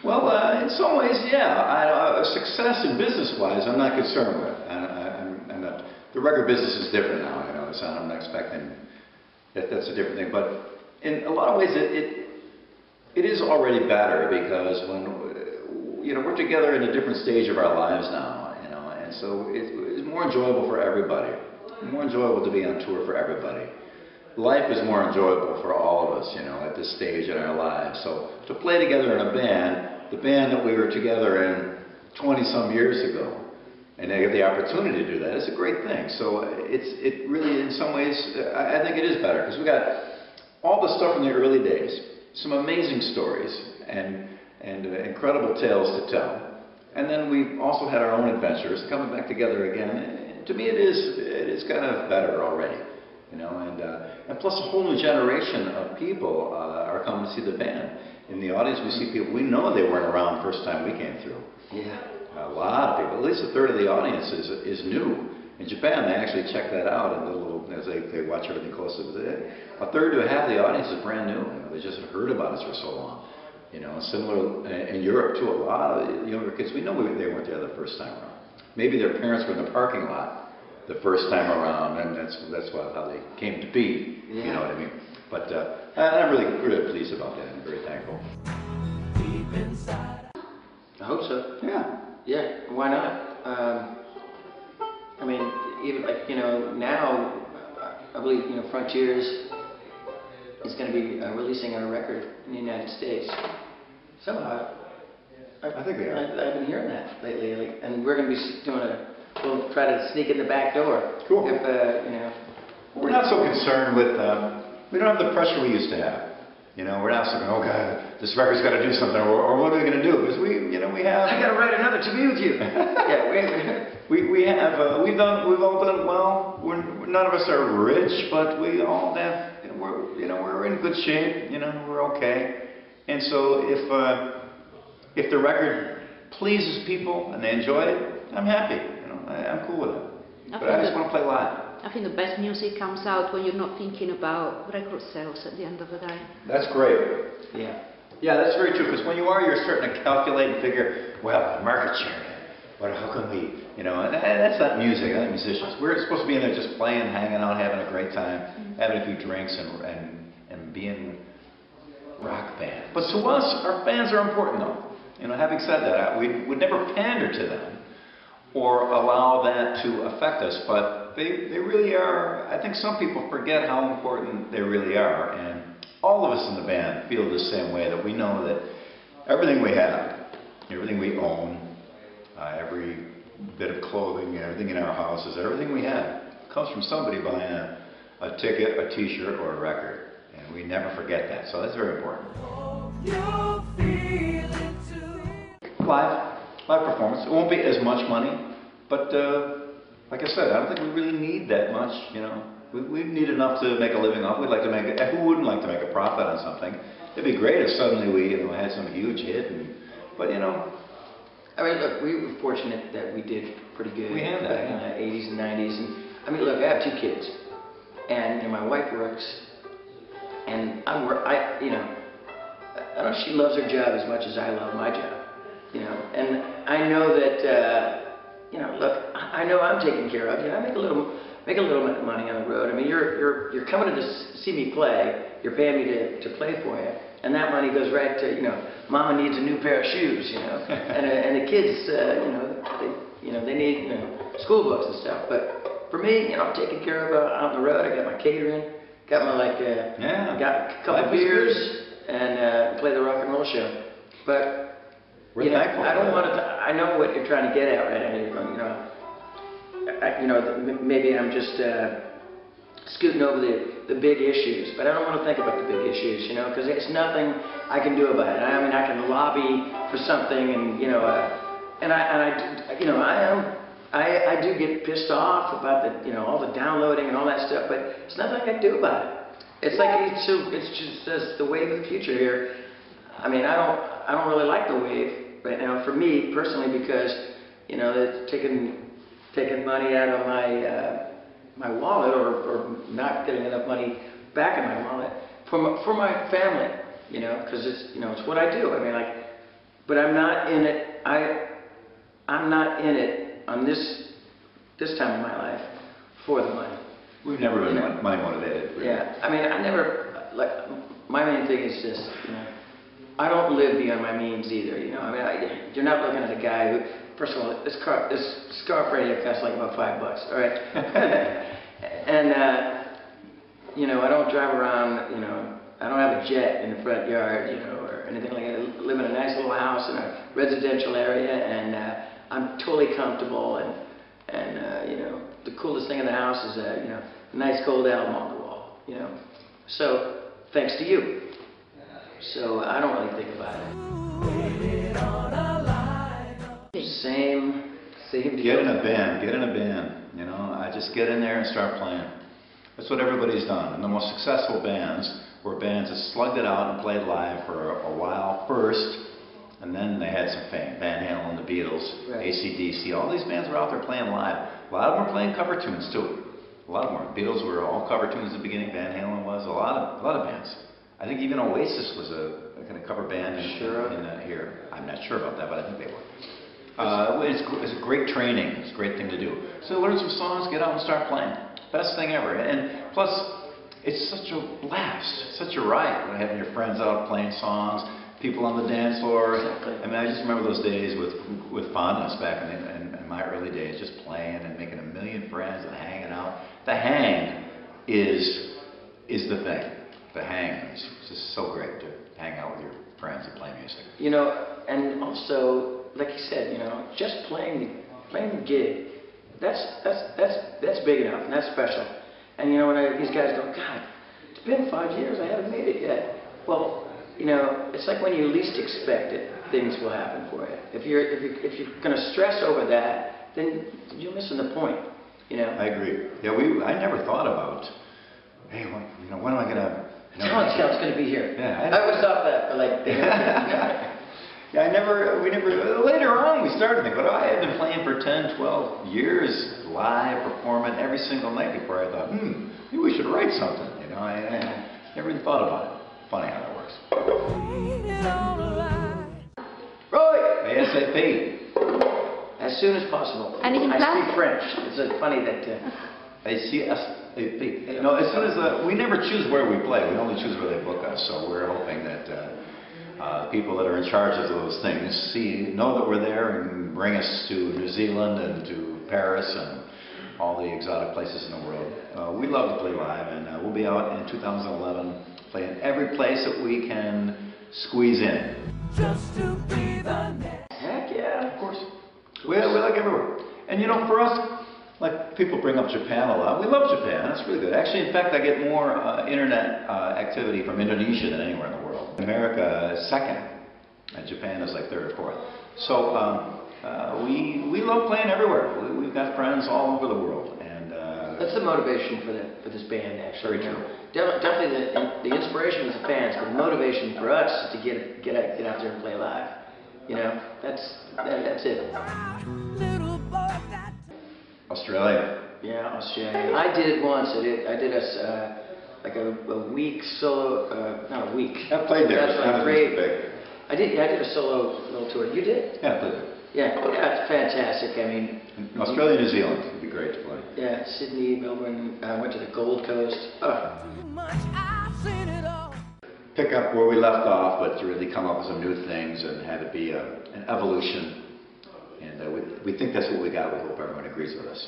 Well, in some ways, yeah. Success in business-wise, I'm not concerned with. I'm not. The record business is different now. You know, so I'm not expecting that's a different thing. But in a lot of ways, it is already better because when we're together in a different stage of our lives now. You know, and so it's more enjoyable for everybody. More enjoyable to be on tour for everybody. Life is more enjoyable for all of us, you know, at this stage in our lives. So to play together in a band, the band that we were together in 20-some years ago, and to get the opportunity to do that is a great thing. So it really, in some ways, I think it is better because we got all the stuff from the early days, some amazing stories and incredible tales to tell, and then we also had our own adventures coming back together again. And to me, it is kind of better already. You know, and plus a whole new generation of people are coming to see the band. In the audience, we see people we know they weren't around the first time we came through. Yeah. A lot of people, at least a third of the audience is new. In Japan, they actually check that out and as they watch everything closely. A third to half of the audience is brand new. You know, they just heard about us for so long. You know, similar in Europe too. A lot of younger kids, we know they weren't there the first time around. Maybe their parents were in the parking lot the first time around, and that's how they came to be. Yeah. You know what I mean? But I'm really pleased about that. I'm very thankful. Deep inside. I hope so. Yeah. Yeah. Why not? I mean, even like now, I believe Frontiers is going to be releasing a record in the United States. So I think they are. I've been hearing that lately, and we're going to be doing we'll try to sneak in the back door. Cool. If, we're not so concerned with, we don't have the pressure we used to have. You know, we're not saying, oh God, this record's got to do something, or what are we going to do? Because we have. I got to write another to be with you. Yeah, we've all done well. None of us are rich, but we all have, we're in good shape. You know, we're okay. And so if the record pleases people and they enjoy it, I'm happy. I'm cool with it. But I just want to play live. I think the best music comes out when you're not thinking about record sales at the end of the day. That's great. Yeah. Yeah, that's very true. Because when you are, you're starting to calculate and figure, well, market share. But how can we, and that's not music, that's musicians. We're supposed to be in there just playing, hanging out, having a great time, having a few drinks and being rock band. But to us, our fans are important though. Having said that, we would never pander to them or allow that to affect us, but they really are. I think some people forget how important they really are, and all of us in the band feel the same way, that we know that everything we have, everything we own, every bit of clothing, everything in our houses, everything we have comes from somebody buying a ticket, a t-shirt, or a record, and we never forget that, so that's very important. Live performance. It won't be as much money, but like I said, I don't think we really need that much. We need enough to make a living off. We'd like to make it. Who wouldn't like to make a profit on something? It'd be great if suddenly we had some huge hit. But I mean, look, we were fortunate that we did pretty good. We had that back in the 80s and 90s, and I mean, look, I have 2 kids, and my wife works, and I work. I know she loves her job as much as I love my job. And I know that, look, I know I'm taken care of. I make a little money on the road. I mean, you're coming to see me play. You're paying me to play for you, and that money goes right to, Mama needs a new pair of shoes, and the kids, they need school books and stuff. But for me, I'm taken care of out on the road. I got my catering, got my got a couple beers, and play the rock and roll show. But I don't want to. I know what you're trying to get at, right? You're going, maybe I'm just scooting over the big issues, but I don't want to think about the big issues, because it's nothing I can do about it. I mean, I can lobby for something, and I do get pissed off about all the downloading and all that stuff, but it's nothing I can do about it. It's like it's just the wave of the future here. I mean, I don't really like the wave right now, for me personally, because it's taking money out of my wallet, or not getting enough money back in my wallet for my family, because it's it's what I do. I mean, like, But I'm not in it. I'm not in it on this time of my life for the money. We've never been money motivated. Really. Yeah, I mean, I never, like, my main thing is just, I don't live beyond my means either, I mean, you're not looking at a guy who, first of all, this scarf right here costs like about $5, all right? And, I don't drive around, I don't have a jet in the front yard, or anything like that. I live in a nice little house in a residential area, and I'm totally comfortable, and the coolest thing in the house is a nice gold album on the wall, So, thanks to you. So I don't really think about it. Same deal. Get in a band, I just get in there and start playing. That's what everybody's done. And the most successful bands were bands that slugged it out and played live for a while first, and then they had some fame. Van Halen, the Beatles, right. AC/DC, all these bands were out there playing live. A lot of them were playing cover tunes too. A lot of them were. The Beatles were all cover tunes at the beginning. Van Halen was. A lot of bands. I think even Oasis was a kind of cover band in here. I'm not sure about that, but I think they were. It's a great training. It's a great thing to do. So learn some songs, get out and start playing. Best thing ever. And plus, it's such a blast, such a riot when having your friends out playing songs, people on the dance floor. Exactly. I mean, I just remember those days with fondness back in my early days, just playing and making a million friends and hanging out. The hang is the thing. The hang is just so great to hang out with your friends and play music. And also, like you said, just playing the gig, that's big enough, and that's special. And when these guys go, God, it's been 5 years, I haven't made it yet. Well, it's like when you least expect it, things will happen for you. If you're going to stress over that, then you're missing the point. I agree. Yeah, I never thought about, hey, when am I going to? Talent Scout's going to be here. Yeah, I always thought that, but like. Yeah, we never. Later on, we started thinking, but I had been playing for 10, 12 years, live, performing every single night before I thought, maybe we should write something. I never even thought about it. Funny how that works. Roy! ASAP. As soon as possible. Anything I planned? speak French. It's funny that. ASAP. No, as soon as we never choose where we play. We only choose where they book us. So we're hoping that people that are in charge of those things know that we're there and bring us to New Zealand and to Paris and all the exotic places in the world. We love to play live, and we'll be out in 2011 playing every place that we can squeeze in. Just to be the next. Heck yeah. Of course. We like everywhere. And for us, like people bring up Japan a lot. We love Japan. That's really good. Actually, in fact, I get more internet activity from Indonesia than anywhere in the world. America is second, and Japan is like third or fourth. So we love playing everywhere. We've got friends all over the world, and that's the motivation for this band, actually. Very true. Definitely the inspiration was the fans, but the motivation for us is to get out there and play live. That's it. Australia. Yeah, Australia. I did it once. I did like a week solo, not a week. I played there. That's That was great. Mr.Big. I did a solo little tour. You did? Yeah, I played there. Yeah, it's fantastic. I mean, In Australia, New Zealand would be great to play. yeah, Sydney, Melbourne. I went to the Gold Coast. Oh. Pick up where we left off, but to really come up with some new things and have it be an evolution. And we think that's what we got. We hope everyone agrees with us.